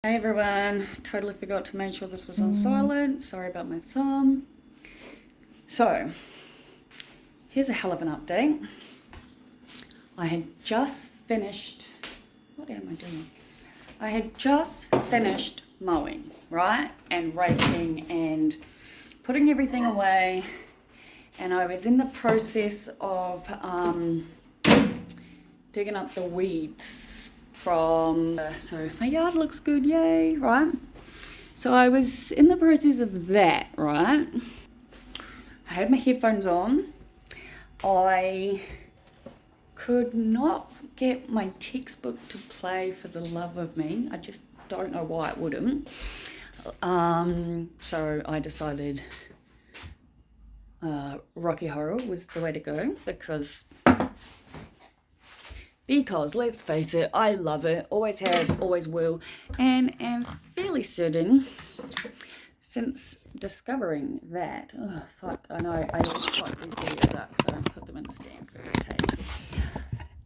Hey everyone, totally forgot to make sure this was on silent. Sorry about my thumb. So, here's a hell of an update. I had just finished, what am I doing? I had just finished mowing, right? And raking and putting everything away. And I was in the process of digging up the weeds from, so my yard looks good, yay, right? So I was in the process of that, right? I had my headphones on. I could not get my textbook to play for the love of me. I just don't know why it wouldn't. So I decided Rocky Horror was the way to go because let's face it, I love it, always have, always will, and am fairly certain since discovering that, oh fuck, I know, I always fuck these videos up because I don't put them in the stand first take.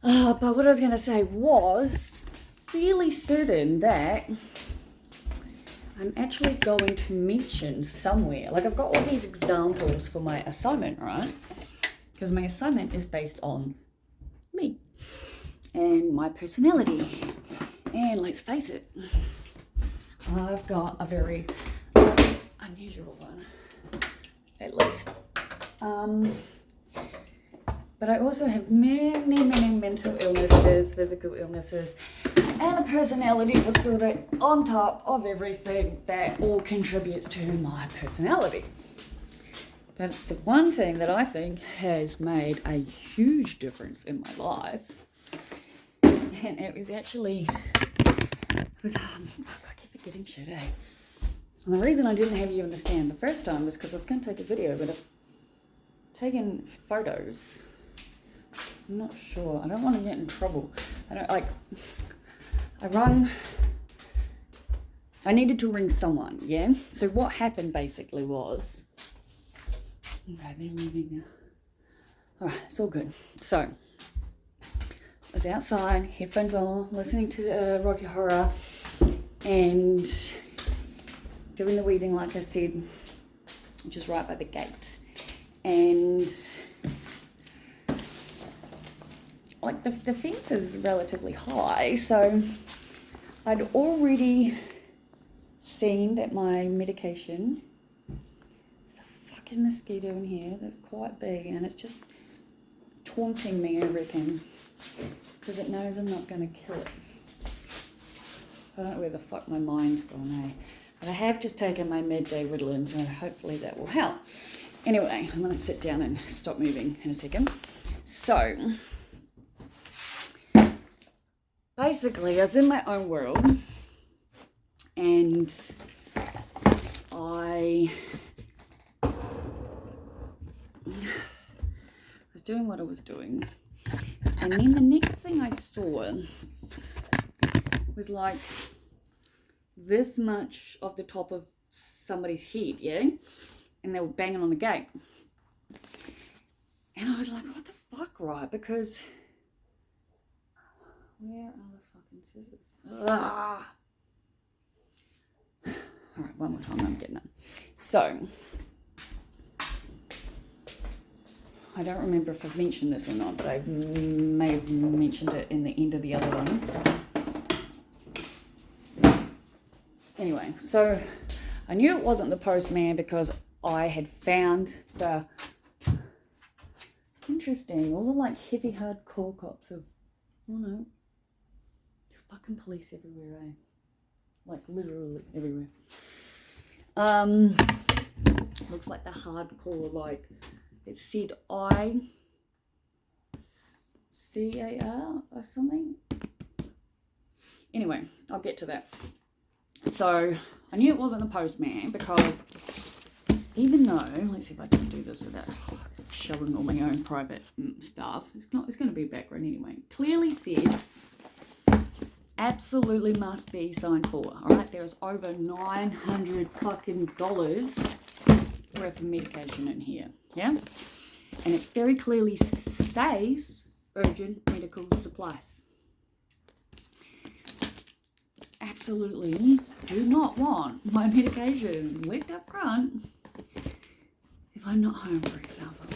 But what I was going to say was fairly certain that I'm actually going to mention somewhere, like I've got all these examples for my assignment, right? Because my assignment is based on me and my personality, and let's face it, I've got a very unusual one, at least. But I also have many mental illnesses, physical illnesses, and a personality disorder on top of everything that all contributes to my personality. But the one thing that I think has made a huge difference in my life, and it was actually, I keep forgetting shit, eh? And the reason I didn't have you understand the first time was because I was going to take a video, but I've taken photos. I'm not sure. I don't want to get in trouble. I needed to ring someone, yeah? So what happened basically was, okay, they're leaving now. Alright, it's all good. So, I was outside, headphones on, listening to Rocky Horror, and doing the weeding, like I said, just right by the gate. And like the fence is relatively high, so I'd already seen that my medication, there's a fucking mosquito in here that's quite big, and it's just taunting me, I reckon, because it knows I'm not going to kill it. I don't know where the fuck my mind's gone, eh? But I have just taken my midday Ritalin, so hopefully that will help. Anyway, I'm going to sit down and stop moving in a second. So, basically, I was in my own world, and I was doing what I was doing. And then the next thing I saw was like this much of the top of somebody's head, yeah? And they were banging on the gate. And I was like, what the fuck, right? Because where are the fucking scissors? Ah. Alright, one more time, I'm getting it. So, I don't remember if I've mentioned this or not, but I may have mentioned it in the end of the other one. Anyway, so I knew it wasn't the postman because I had found the, interesting, all the like heavy hard call cops of, oh no, fucking police everywhere, eh? Like literally everywhere. Looks like the hardcore, like it said ICAR or something. Anyway, I'll get to that. So I knew it wasn't the postman because even though, let's see if I can do this without showing all my own private stuff. It's going to be a background anyway. Clearly says absolutely must be signed for. All right, there is over $900 fucking worth of medication in here. Yeah, and it very clearly says urgent medical supplies. absolutely do not want my medication left up front if I'm not home, for example.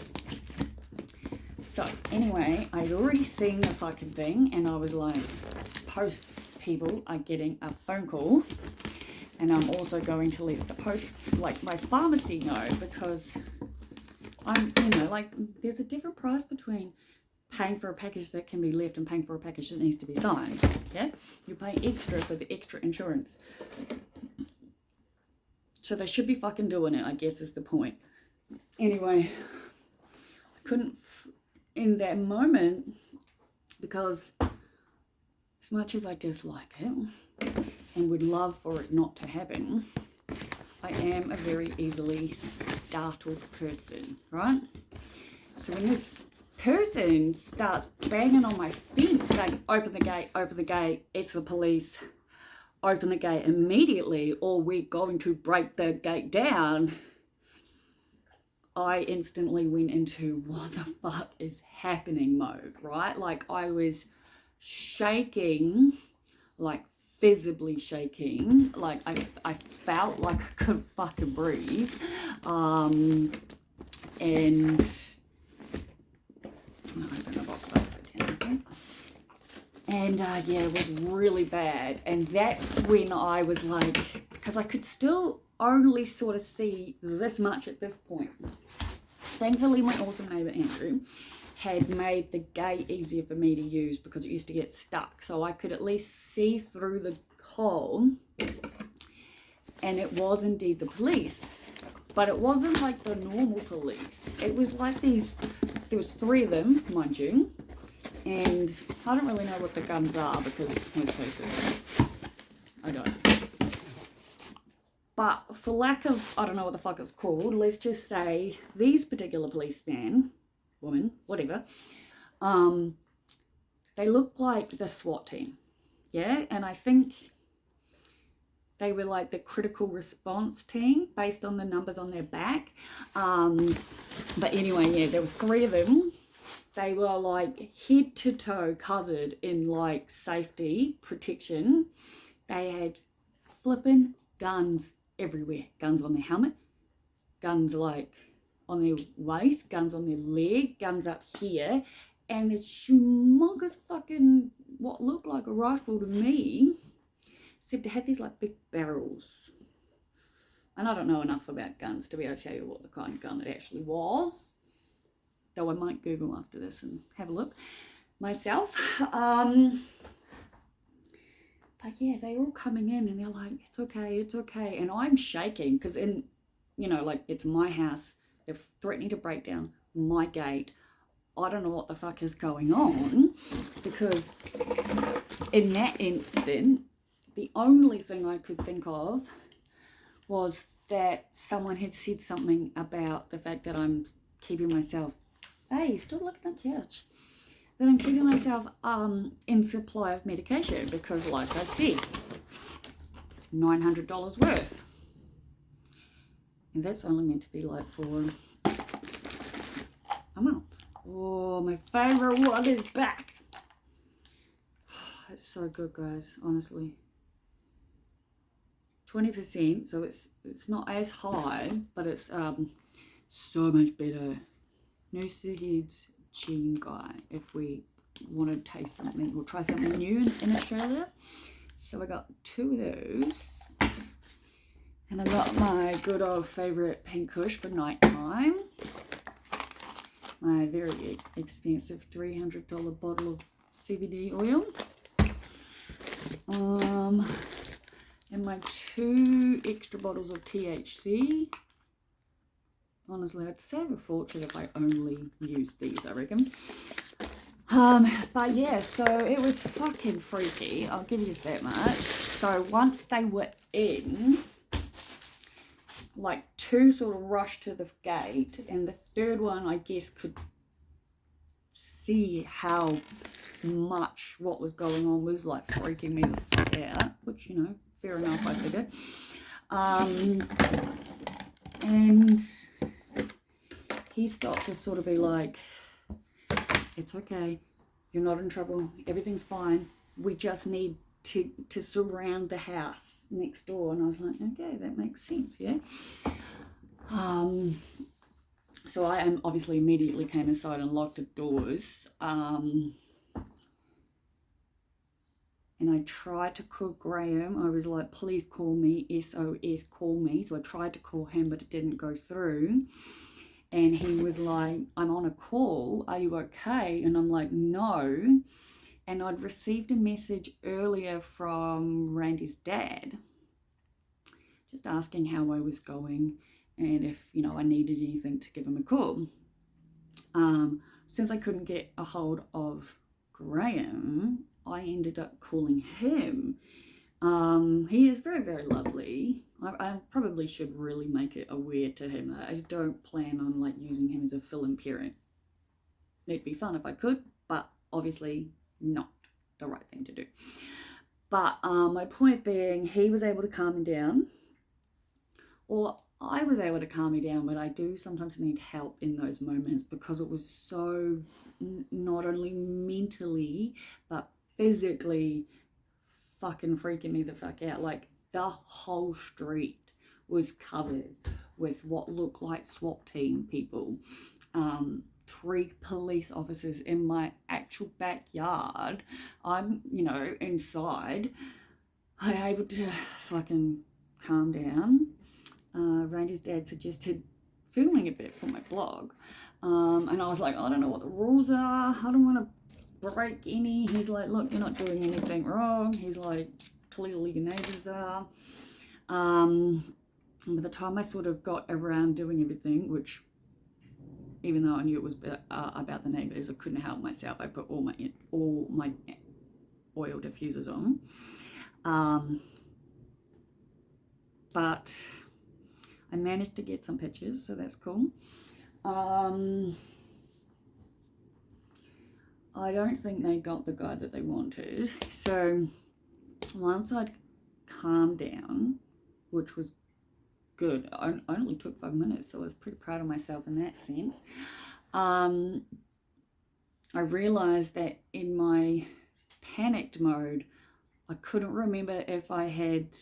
So anyway, I'd already seen the fucking thing, and I was like, post people are getting a phone call, and I'm also going to let the post, like my pharmacy, know, because I'm, like, there's a different price between paying for a package that can be left and paying for a package that needs to be signed. Yeah, you're paying extra for the extra insurance, so they should be fucking doing it, I guess, is the point. Anyway, I couldn't in that moment, because as much as I dislike it and would love for it not to happen, I am a very easily startled person, right? So when this person starts banging on my fence saying, open the gate, it's the police, open the gate immediately or we're going to break the gate down, I instantly went into what the fuck is happening mode, right? Like I was shaking, like visibly shaking, like I felt like I couldn't fucking breathe, and I'm gonna open the box upside down, okay? And yeah, it was really bad. And that's when I was like, because I could still only sort of see this much at this point. Thankfully, my awesome neighbour Andrew had made the gate easier for me to use because it used to get stuck. So I could at least see through the hole, and it was indeed the police. But it wasn't like the normal police. It was like these, there was 3 of them, mind you. And I don't really know what the guns are because, let's face it, I don't. But for lack of, I don't know what the fuck it's called, let's just say these particular policemen, woman, whatever, they look like the SWAT team, yeah? And I think they were like the critical response team based on the numbers on their back. But anyway, yeah, there were 3 of them. They were like head to toe covered in like safety protection. They had flipping guns everywhere. Guns on their helmet, guns like on their waist, guns on their leg, guns up here, and this humongous fucking, what looked like a rifle to me, except it had these like big barrels. And I don't know enough about guns to be able to tell you what the kind of gun it actually was, though I might Google after this and have a look myself. But yeah, they're all coming in and they're like, it's okay. And I'm shaking because like it's my house. They're threatening to break down my gate. I don't know what the fuck is going on, because in that instant, the only thing I could think of was that someone had said something about the fact that I'm keeping myself, hey, stop looking at the couch, that I'm keeping myself in supply of medication because, like I said, $900 worth. And that's only meant to be like for a month. Oh, my favourite one is back. It's so good, guys, honestly. 20%, so it's not as high, but it's so much better. Noosa Gene Guy, if we want to taste something, we'll try something new in Australia. So I got 2 of those, and I got my good old favourite pink kush for night time, my very expensive $300 bottle of CBD oil, and my 2 extra bottles of THC. Honestly, I'd save a fortune if I only used these, I reckon. But yeah, so it was fucking freaky, I'll give you that much. So once they were in, like 2 sort of rushed to the gate, and the 3rd one, I guess, could see how much what was going on was like freaking me the fuck out, which, fair enough, I figured. And he stopped to sort of be like, it's okay, you're not in trouble, everything's fine, we just need to surround the house next door. And I was like, okay, that makes sense, yeah. So I obviously immediately came inside and locked the doors. And I tried to call Graham. I was like, please call me, SOS, call me. So I tried to call him, but it didn't go through. And he was like, I'm on a call, are you okay? And I'm like, no. And I'd received a message earlier from Randy's dad, just asking how I was going and if, you know, I needed anything to give him a call. Since I couldn't get a hold of Graham, I ended up calling him. He is very, very lovely. I probably should really make it aware to him. I don't plan on like using him as a fill-in parent. It'd be fun if I could, but obviously not the right thing to do. But my point being, he was able to calm me down, or I was able to calm me down, but I do sometimes need help in those moments because it was so not only mentally, but physically fucking freaking me the fuck out. Like, the whole street was covered with what looked like SWAT team people. 3 police officers in my actual backyard. I'm, you know, inside. I'm able to fucking calm down. Randy's dad suggested filming a bit for my blog. And I was like, I don't know what the rules are. I don't want to break any. He's like, look, you're not doing anything wrong. He's like, clearly your neighbours are. By the time I sort of got around doing everything, which, even though I knew it was about the neighbours, I couldn't help myself. I put all my oil diffusers on. But I managed to get some pictures, so that's cool. I don't think they got the guy that they wanted. So once I'd calmed down, which was good, I only took 5 minutes, so I was pretty proud of myself in that sense. I realized that in my panicked mode, I couldn't remember if I had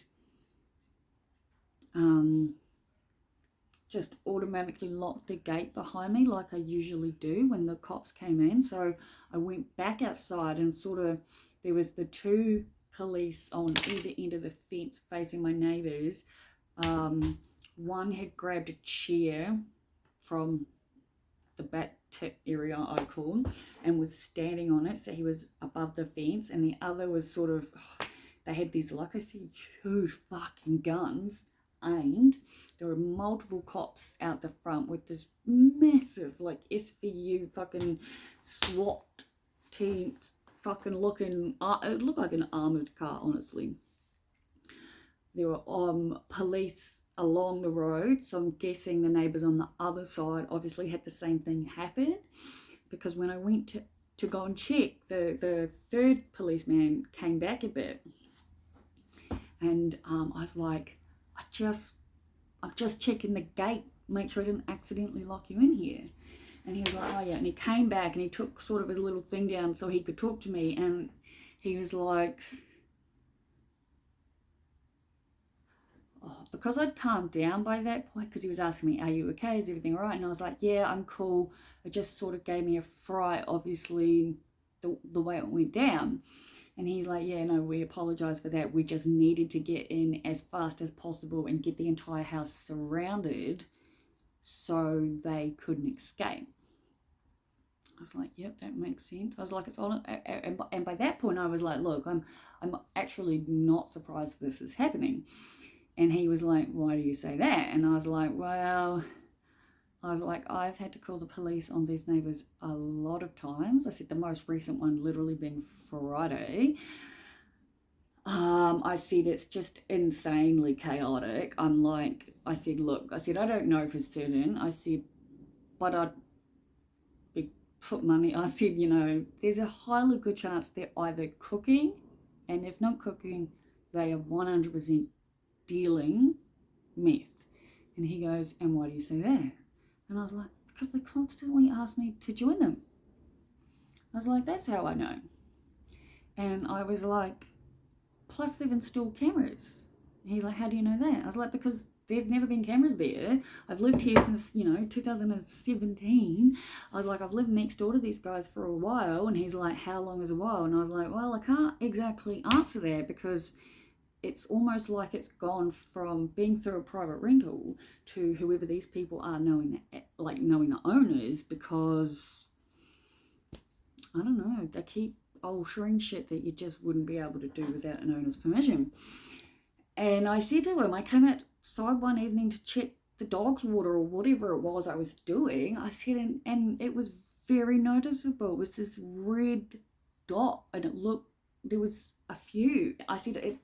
just automatically locked the gate behind me like I usually do when the cops came in. So I went back outside and sort of, there was the 2 police on either end of the fence facing my neighbours. One had grabbed a chair from the back tip area, I call, and was standing on it, so he was above the fence, and the other was sort of, they had these, like I said, huge fucking guns aimed. There were multiple cops out the front with this massive, like, SVU fucking SWAT team fucking looking, it looked like an armoured car, honestly. There were police along the road, so I'm guessing the neighbours on the other side obviously had the same thing happen, because when I went to go and check, the 3rd policeman came back a bit, and I was like, I'm just checking the gate, make sure I didn't accidentally lock you in here. And he was like, oh yeah, and he came back and he took sort of his little thing down so he could talk to me, and he was like, because I'd calmed down by that point, because he was asking me, are you okay, is everything all right? And I was like, yeah, I'm cool. It just sort of gave me a fright, obviously, the way it went down. And he's like, yeah, no, we apologize for that. We just needed to get in as fast as possible and get the entire house surrounded so they couldn't escape. I was like, yep, that makes sense. I was like, it's on it. And by that point, I was like, look, I'm actually not surprised this is happening. And he was like, why do you say that? And I was like, well, I've had to call the police on these neighbours a lot of times. I said the most recent one literally being Friday. I said it's just insanely chaotic. I said, look, I don't know for certain. I said, but I'd put money. I said, you know, there's a highly good chance they're either cooking, and if not cooking, they are 100% dealing meth. And he goes, and why do you say that? And I was like, because they constantly ask me to join them. I was like, that's how I know. And I was like, plus they've installed cameras. He's like, how do you know that? I was like, because there've never been cameras there. I've lived here since, 2017. I was like, I've lived next door to these guys for a while. And he's like, how long is a while? And I was like, well, I can't exactly answer that because it's almost like it's gone from being through a private rental to whoever these people are knowing the owners, because I don't know, they keep altering shit that you just wouldn't be able to do without an owner's permission. And I said to him, I came outside one evening to check the dog's water or whatever it was I was doing. I said, and it was very noticeable. It was this red dot, and there was a few. I said,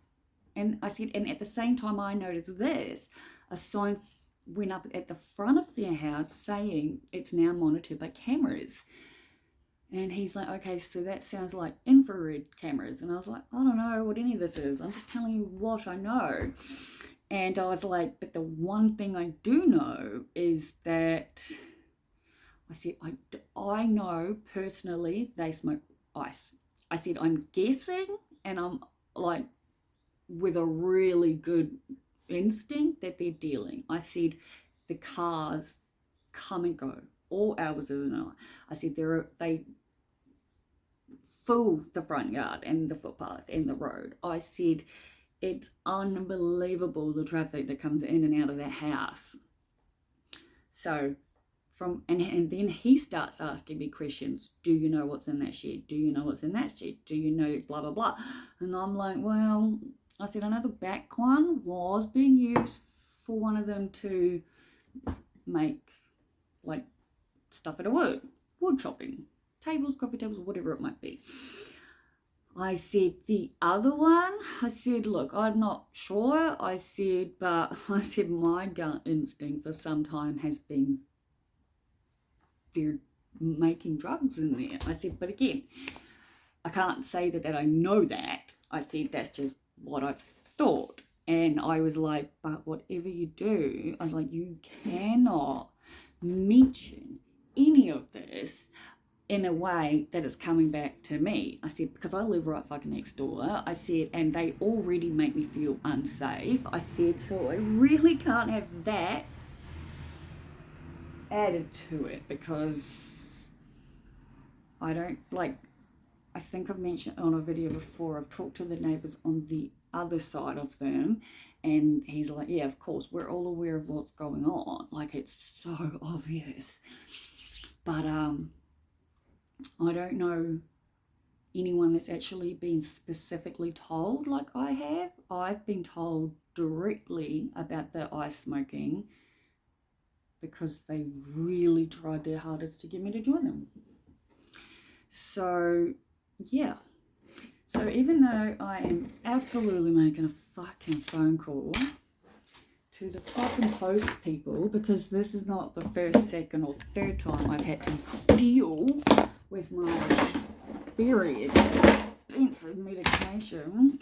and at the same time I noticed this, a sign went up at the front of their house saying it's now monitored by cameras. And he's like, okay, so that sounds like infrared cameras. And I was like, I don't know what any of this is. I'm just telling you what I know. And I was like, but the one thing I do know is that, I said, I know personally they smoke ice. I said, I'm guessing, and I'm like, with a really good instinct that they're dealing. I said, the cars come and go all hours of the night. I said, they fill the front yard and the footpath and the road. I said, it's unbelievable the traffic that comes in and out of that house. So and then he starts asking me questions. Do you know what's in that shed? Do you know what's in that shed? Do you know blah, blah, blah? And I'm like, well, I said, I know the back one was being used for one of them to make like stuff at a wood chopping, tables, coffee tables, whatever it might be. I said, the other one, I said, look, I'm not sure. I said, my gut instinct for some time has been they're making drugs in there. I said, but again, I can't say that I know that. I said, that's just what I've thought. And I was like, but whatever you do, I was like, you cannot mention any of this in a way that is coming back to me. I said, because I live right fucking next door. I said, and they already make me feel unsafe. I said, so I really can't have that added to it, because I don't like, I think I've mentioned on a video before, I've talked to the neighbours on the other side of them, and he's like, yeah, of course, we're all aware of what's going on. Like, it's so obvious. But I don't know anyone that's actually been specifically told like I have. I've been told directly about the ice smoking because they really tried their hardest to get me to join them. So, yeah. So even though I am absolutely making a fucking phone call to the fucking post people, because this is not the first, second, or third time I've had to deal with my very expensive medication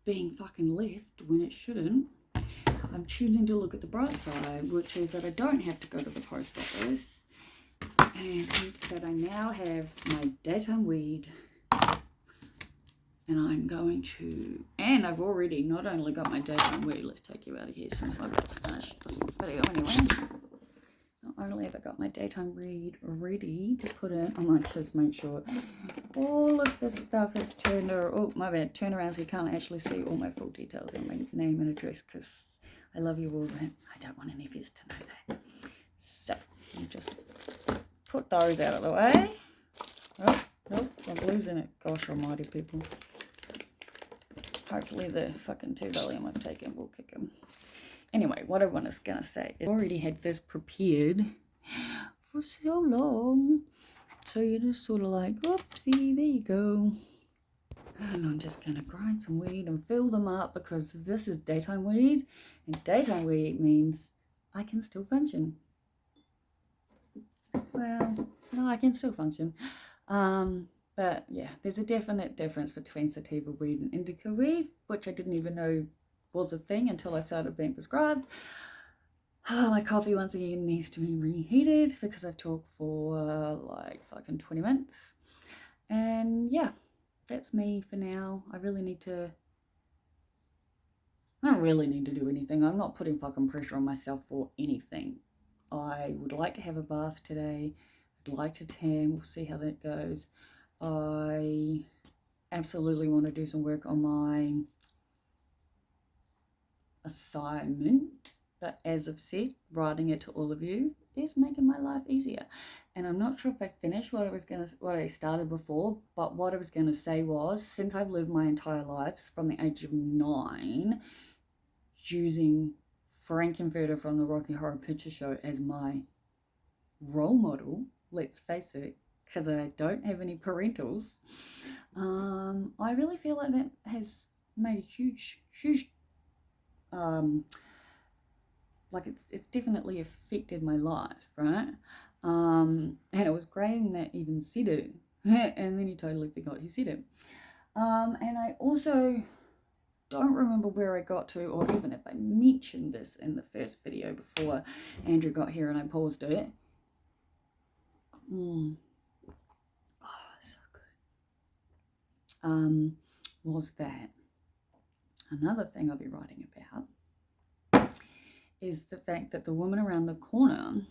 being fucking left when it shouldn't, I'm choosing to look at the bright side, which is that I don't have to go to the post office, and that I now have my daytime weed, and I'm going to, and I've already not only got my daytime weed, let's take you out of here since I'm about to finish this video anyway. Not only have I got my daytime weed ready to put in, I might just make sure all of this stuff is turned around so you can't actually see all my full details and my name and address, because I love you all, but I don't want any of you to know that. So, I'll just put those out of the way. Oh, nope, I'm losing it. Gosh almighty, people. Hopefully the fucking 2 Valium I've taken will kick him. Anyway, what I was going to say is I already had this prepared for so long. So you're just sort of like, oopsie, there you go. And I'm just going to grind some weed and fill them up, because this is daytime weed. And daytime weed means I can still function. Well, no, I can still function. But yeah, there's a definite difference between sativa weed and indica weed, which I didn't even know was a thing until I started being prescribed. My coffee once again needs to be reheated because I've talked for like fucking 20 minutes. And yeah, that's me for now. I don't really need to do anything. I'm not putting fucking pressure on myself for anything. I would like to have a bath today. I'd like to tan. We'll see how that goes. I absolutely want to do some work on my assignment, but as I've said, writing it to all of you is making my life easier. And I'm not sure if I finished what I started before, but what I was gonna say was, since I've lived my entire life from the age of 9 using Frankenfurter from the Rocky Horror Picture Show as my role model, let's face it, because I don't have any parentals, I really feel like that has made a huge like it's definitely affected my life, right? And it was Graham that even said it, and then he totally forgot he said it. And I also don't remember where I got to, or even if I mentioned this in the first video before Andrew got here and I paused it. Oh, so good. Was that another thing I'll be writing about is the fact that the woman around the corner,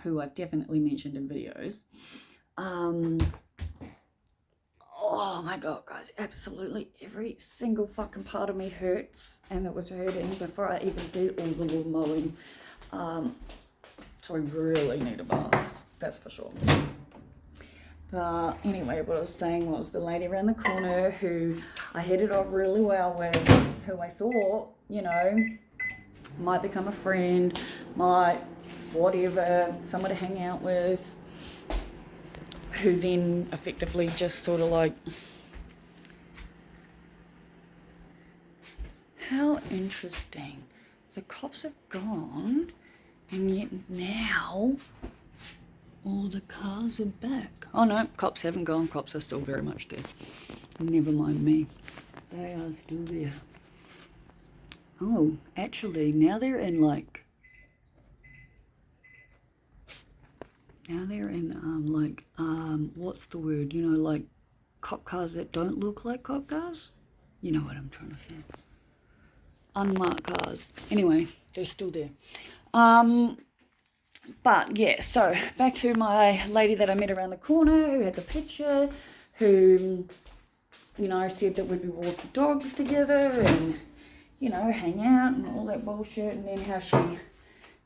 who I've definitely mentioned in videos, oh my god, guys, absolutely every single fucking part of me hurts, and it was hurting before I even did all the lawn mowing. So I really need a bath, that's for sure. But anyway, what I was saying was the lady around the corner who I hit it off really well with, who I thought, you know, might become a friend, might whatever, someone to hang out with, who then effectively just sort of like, how interesting. The cops have gone, and yet now all the cars are back. Oh no, cops haven't gone, cops are still very much there. Never mind me, they are still there. Oh, actually, now they're in like, what's the word? You know, like cop cars that don't look like cop cars? You know what I'm trying to say. Unmarked cars. Anyway, they're still there. But yeah, so back to my lady that I met around the corner who had the picture, who, you know, said that we'd be walking dogs together and, you know, hang out and all that bullshit, and then how she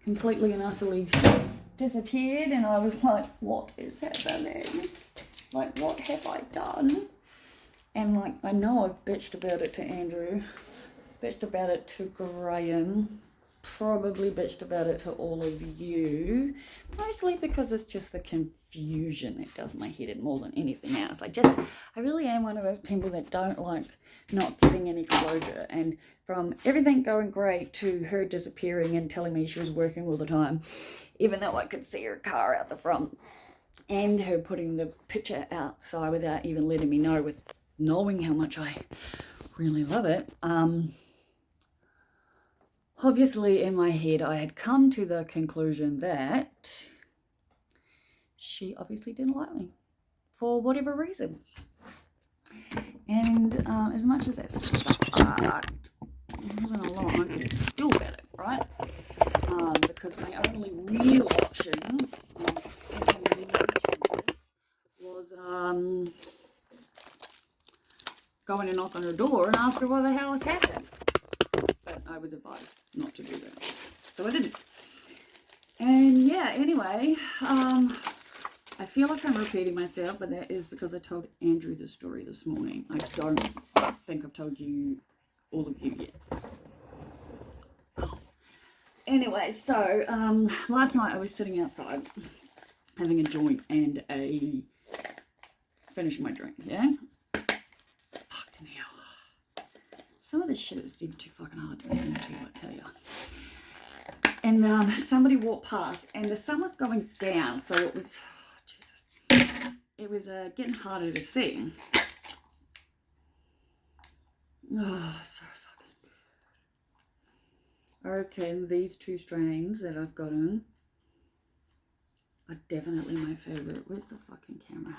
completely and utterly disappeared, and I was like, what is happening? Like, what have I done? And like, I know I've bitched about it to Andrew, bitched about it to Graham, probably bitched about it to all of you, mostly because it's just the confusion that does my head in more than anything else. I really am one of those people that don't like not getting any closure, and from everything going great to her disappearing and telling me she was working all the time, even though I could see her car out the front, and her putting the picture outside without even letting me know, with knowing how much I really love it. Obviously, in my head, I had come to the conclusion that she obviously didn't like me for whatever reason. And as much as that sucked, it wasn't a lot I could do about it, right? Because my only real option was going to knock on her door and ask her what the hell was happening. But I was advised not to do that, so I didn't. And yeah, anyway, I feel like I'm repeating myself, but that is because I told Andrew the story this morning. I don't think I've told you, all of you, yet. Anyway, so last night I was sitting outside having a joint and finishing my drink, yeah? Fucking hell. Some of this shit is even too fucking hard to get into, I tell you. And somebody walked past, and the sun was going down, so it was, it was getting harder to see. Oh, so fucking good. I reckon these two strains that I've gotten are definitely my favorite. Where's the fucking camera?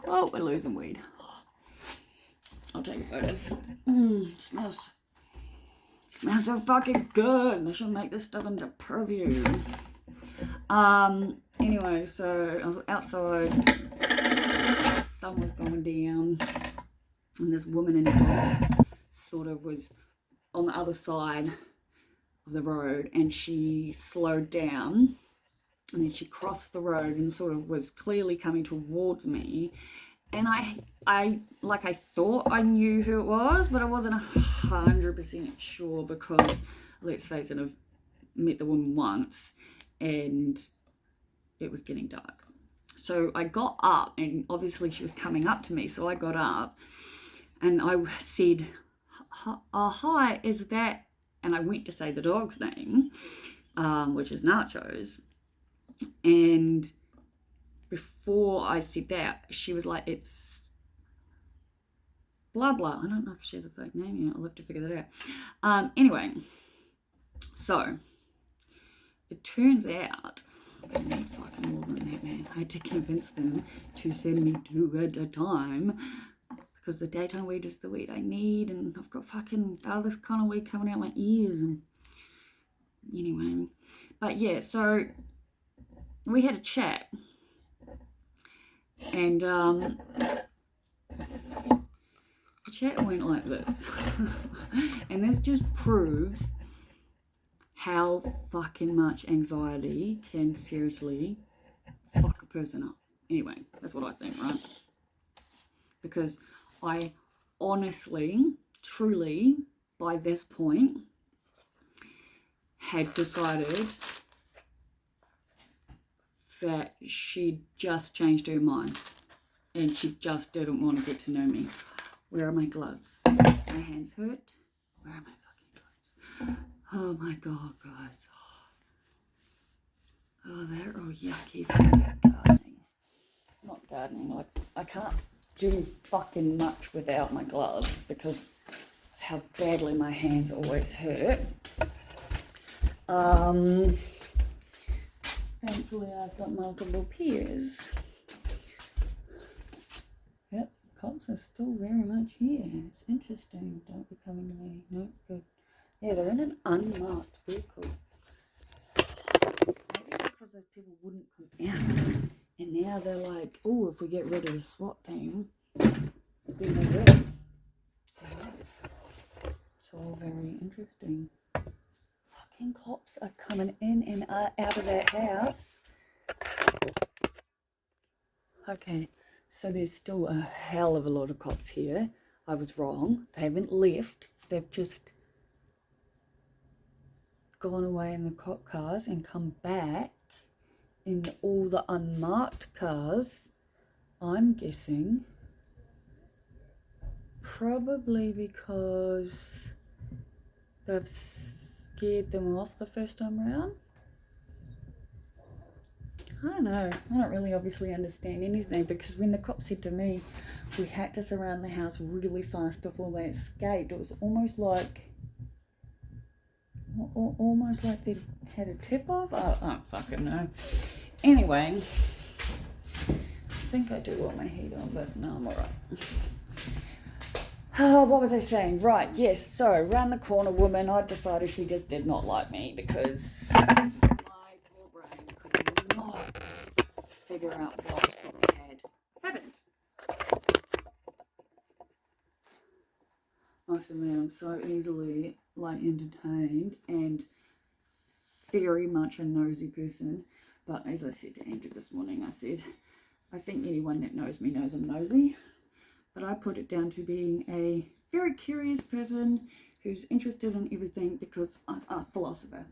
Oh, we're losing weed. I'll take a photo. Smells so fucking good. I should make this stuff into preview. Anyway, so I was outside, sun was going down, and this woman in a dog sort of was on the other side of the road, and she slowed down, and then she crossed the road and sort of was clearly coming towards me. And I thought I knew who it was, but I wasn't 100% sure because, let's face it, I've met the woman once and it was getting dark. So I got up, and obviously she was coming up to me, so I got up and I said, hi, is that, and I went to say the dog's name, which is Nachos, and before I said that, she was like, it's blah blah. I don't know if she has a fake name yet. I'll have to figure that out. Anyway, so it turns out I need fucking more than that, man. I had to convince them to send me 2 at a time because the daytime weed is the weed I need, and I've got fucking all this kind of weed coming out my ears. And anyway, but yeah, so we had a chat. And the chat went like this. And this just proves how fucking much anxiety can seriously fuck a person up. Anyway, that's what I think, right? Because I honestly, truly, by this point, had decided that she just changed her mind and she just didn't want to get to know me. Where are my gloves? My hands hurt. Where are my fucking gloves? Oh my god, guys. Oh, they're all yucky for gardening. Not gardening, like I can't do fucking much without my gloves because of how badly my hands always hurt. Thankfully, I've got multiple pairs. Yep, cops are still very much here. It's interesting. Don't be coming to me. No, good. Yeah, they're in an unmarked vehicle. Maybe because those people wouldn't come out. And now they're like, oh, if we get rid of the SWAT team, then they will. It's all very interesting. Fucking cops are coming in and out of that house. Okay, so there's still a hell of a lot of cops here. I was wrong. They haven't left. They've just gone away in the cop cars and come back in all the unmarked cars. I'm guessing probably because they've scared them off the first time around. I don't know. I don't really obviously understand anything because when the cops said to me we had to surround the house really fast before they escaped, it was almost like they had a tip off. I don't fucking know. Anyway, I think I do want my heat on, but no, I'm alright. Oh, what was I saying? Right, yes, so round the corner woman, I decided she just did not like me because my poor brain could not figure out what had happened. I must admit, I'm so easily entertained and very much a nosy person. But as I said to Andrew this morning, I said, I think anyone that knows me knows I'm nosy. But I put it down to being a very curious person who's interested in everything because I'm a philosopher.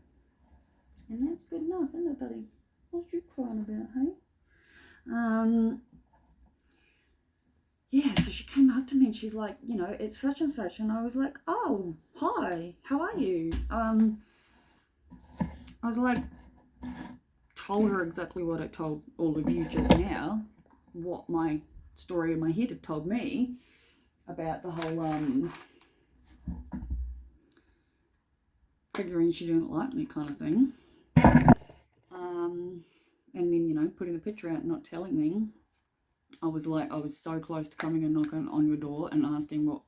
And that's good enough, isn't it, buddy? What's you crying about, hey? Yeah, so she came up to me and she's like, you know, it's such and such. And I was like, oh, hi, how are you? I was like, told her exactly what I told all of you just now, what my story in my head had told me about the whole figuring she didn't like me kind of thing. And then, you know, putting the picture out and not telling me. I was so close to coming and knocking on your door and asking what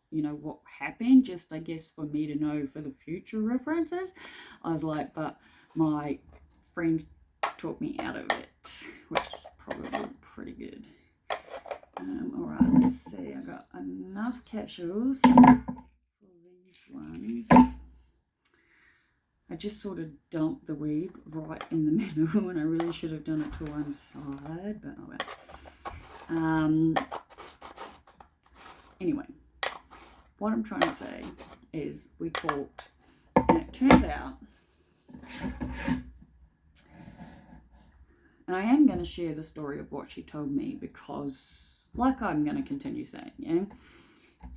happened, just I guess for me to know for the future references. I was like, but my friends talked me out of it, which is probably pretty good. All right, let's see. I got enough capsules for these ones. I just sort of dumped the weed right in the middle, and I really should have done it to one side, but oh well. Anyway, what I'm trying to say is we talked, and it turns out, and I am going to share the story of what she told me because, like I'm going to continue saying, yeah,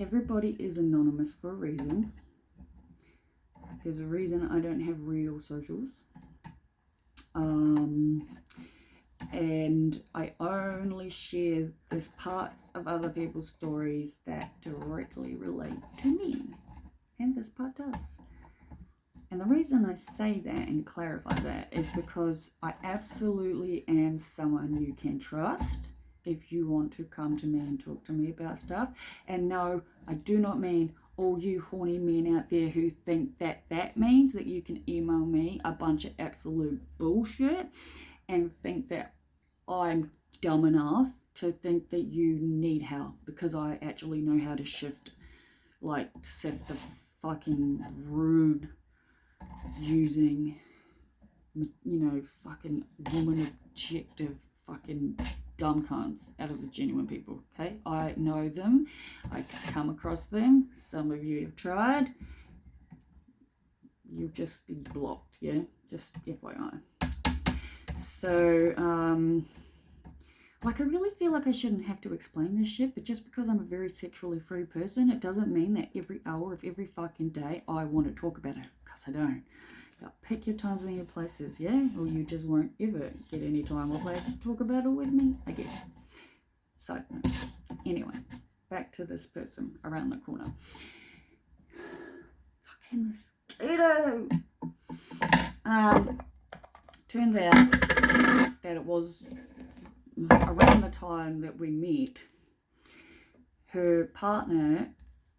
everybody is anonymous for a reason. There's a reason I don't have real socials. And I only share the parts of other people's stories that directly relate to me. And this part does. And the reason I say that and clarify that is because I absolutely am someone you can trust if you want to come to me and talk to me about stuff. And no, I do not mean all you horny men out there who think that means that you can email me a bunch of absolute bullshit and think that I'm dumb enough to think that you need help, because I actually know how to sift the fucking rude using, fucking woman objective fucking dumb cunts out of the genuine people, okay? I know them. I come across them. Some of you have tried. You'll just be blocked, yeah? Just FYI. So, I really feel like I shouldn't have to explain this shit, but just because I'm a very sexually free person, it doesn't mean that every hour of every fucking day I want to talk about it, because I don't. Now, pick your times and your places, yeah? Or you just won't ever get any time or place to talk about it with me, I guess. So, anyway, back to this person around the corner. Fucking mosquito! Turns out that it was around the time that we met, her partner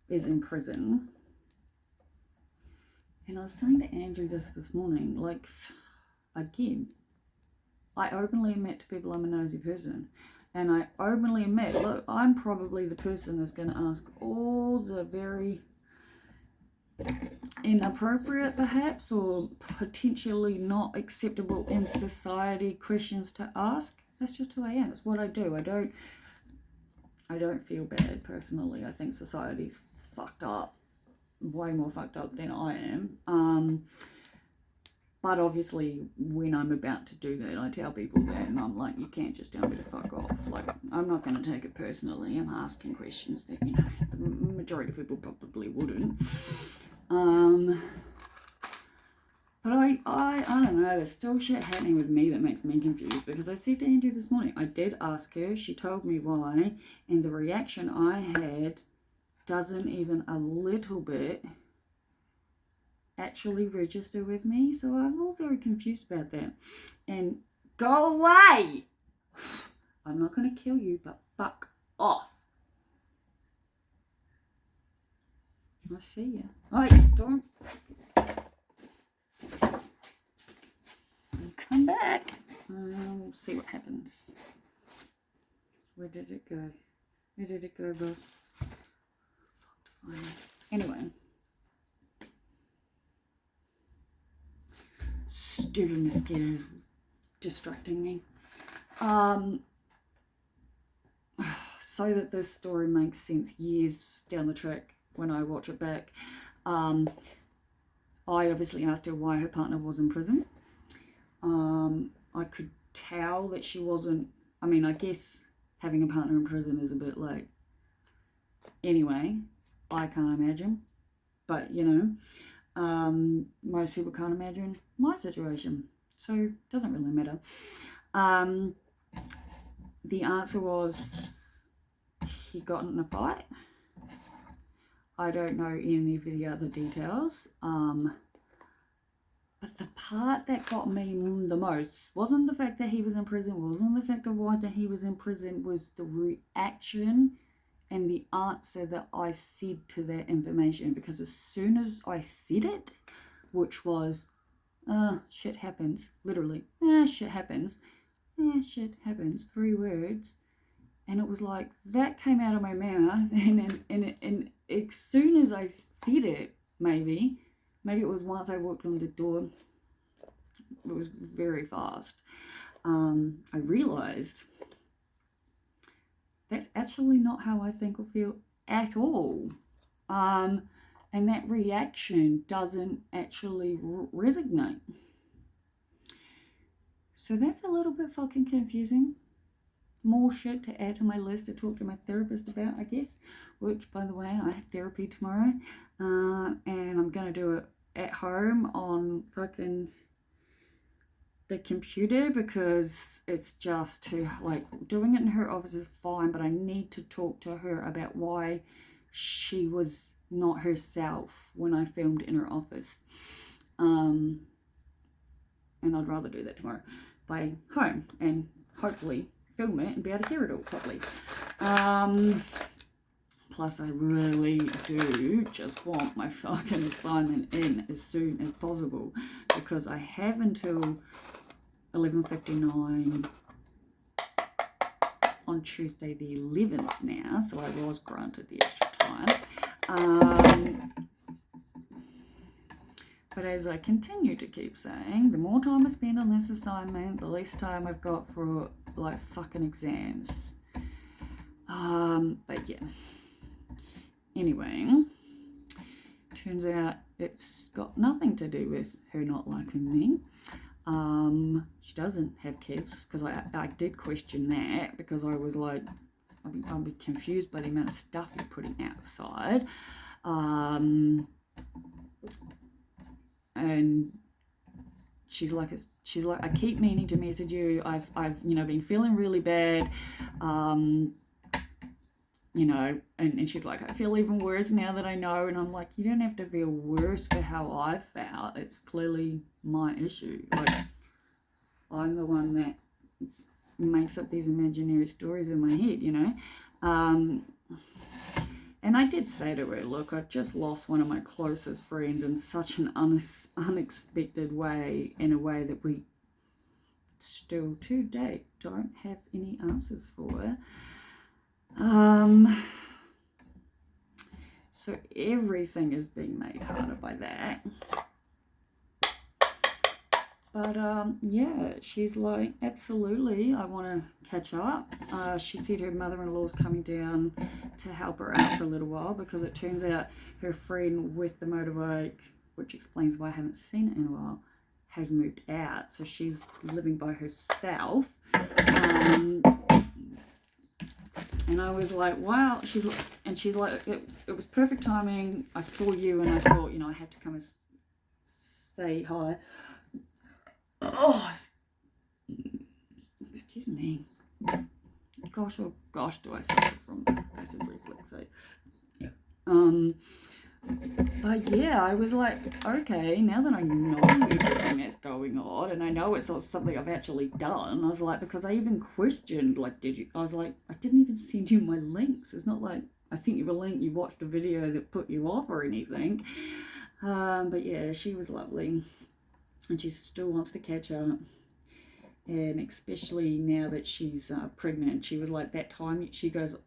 is in prison. And I was saying to Andrew this morning, again, I openly admit to people I'm a nosy person. And I openly admit, look, I'm probably the person that's going to ask all the very inappropriate, perhaps, or potentially not acceptable in society questions to ask. That's just who I am. It's what I do. I don't feel bad personally. I think society's fucked up, way more fucked up than I am. But obviously, when I'm about to do that, I tell people that, and I'm like, you can't just tell me to fuck off. I'm not going to take it personally. I'm asking questions that, the majority of people probably wouldn't. But I don't know, there's still shit happening with me that makes me confused, because I said to Andrew this morning, I did ask her, she told me why, and the reaction I had doesn't even a little bit actually register with me, so I'm all very confused about that. And go away! I'm not going to kill you, but fuck off. I see ya. Right, don't come back. We'll see what happens. Where did it go? Where did it go, boss? Anyway. Stupid mosquitoes distracting me. So that this story makes sense years down the track when I watch it back, I obviously asked her why her partner was in prison. I could tell that she wasn't, I guess having a partner in prison is a bit like, anyway, I can't imagine, but most people can't imagine my situation, so it doesn't really matter. The answer was he got in a fight. I don't know any of the other details. But the part that got me the most wasn't the fact that he was in prison, wasn't the fact of why that he was in prison, was the reaction and the answer that I said to that information. Because as soon as I said it, which was, shit happens, literally, shit happens, shit happens, 3 words, and it was like, that came out of my mouth, and as soon as I said it, maybe it was once I walked on the door, it was very fast, I realized that's actually not how I think or feel at all. And that reaction doesn't actually resonate. So that's a little bit fucking confusing. More shit to add to my list to talk to my therapist about, I guess. Which, by the way, I have therapy tomorrow. And I'm going to do it at home on fucking the computer, because it's just too, like, doing it in her office is fine, but I need to talk to her about why she was not herself when I filmed in her office. And I'd rather do that tomorrow by home and hopefully film it and be able to hear it all properly. Plus, I really do just want my fucking assignment in as soon as possible, because I have until 11:59 on Tuesday the 11th now, so I was granted the extra time. But as I continue to keep saying, the more time I spend on this assignment, the less time I've got for, like, fucking exams. But yeah. Anyway, turns out it's got nothing to do with her not liking me. She doesn't have kids, because I did question that, because I was like, I'll be confused by the amount of stuff you're putting outside. And she's like, I keep meaning to message you. I've been feeling really bad. And she's like, I feel even worse now that I know. And I'm like, you don't have to feel worse for how I felt. It's clearly my issue. Like, I'm the one that makes up these imaginary stories in my head, And I did say to her, look, I've just lost one of my closest friends in such an unexpected way, in a way that we still to date don't have any answers for. So everything is being made harder by that. But yeah, she's like, absolutely, I want to catch up. She said her mother-in-law's coming down to help her out for a little while, because it turns out her friend with the motorbike, which explains why I haven't seen it in a while, has moved out. So she's living by herself. And I was like, wow. She's like, it was perfect timing. I saw you and I thought, I had to come and say hi. Oh, excuse me. Gosh, oh gosh, do I suffer from acid reflux? But yeah, I was like, okay, now that I know everything that's going on, and I know it's not something I've actually done, I was like, because I even questioned, like, I was like, I didn't even send you my links. It's not like I sent you a link, you watched a video that put you off or anything. But yeah, she was lovely. And she still wants to catch up, and especially now that she's pregnant. She was like, that time, she goes,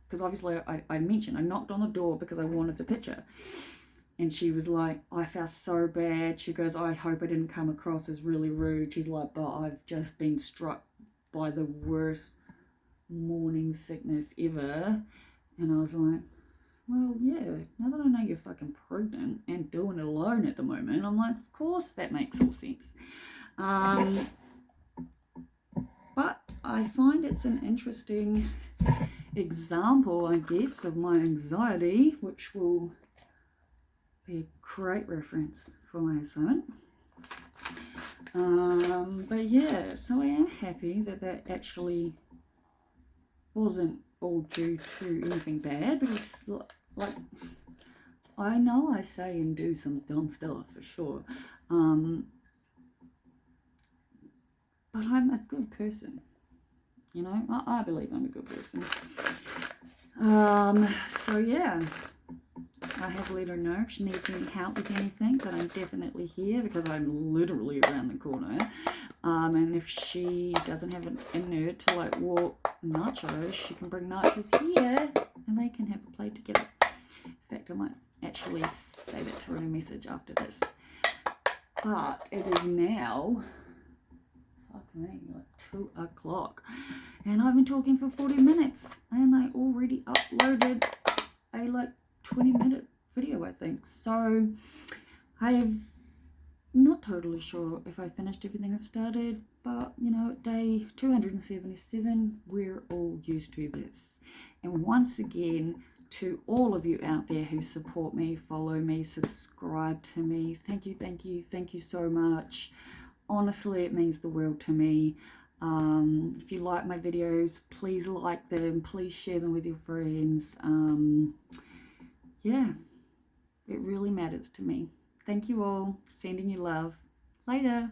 because obviously I mentioned I knocked on the door because I wanted the picture, and she was like, I felt so bad. She goes, I hope I didn't come across as really rude. She's like, but I've just been struck by the worst morning sickness ever. And I was like, well, yeah, now that I know you're fucking pregnant and doing it alone at the moment, I'm like, of course that makes all sense. But I find it's an interesting example, I guess, of my anxiety, which will be a great reference for my assignment. But yeah, so I am happy that actually wasn't all due to anything bad, because, like, I know I say and do some dumb stuff for sure, But I'm a good person. You know, I believe I'm a good person. So yeah, I have let her know if she needs any help with anything, that I'm definitely here because I'm literally around the corner. And if she doesn't have an inner to like walk nachos, she can bring nachos here and they can have a play together. In fact, I might actually say that to her in a message after this. But it is now, fuck me, like 2 o'clock. And I've been talking for 40 minutes and I already uploaded a like 20-minute video, I think. So I'm not totally sure if I finished everything I've started, but you know, at day 277, we're all used to this. And once again, to all of you out there who support me, follow me, subscribe to me, thank you so much. Honestly, it means the world to me. If you like my videos, please like them, please share them with your friends. Yeah, it really matters to me. Thank you all. Sending you love. Later.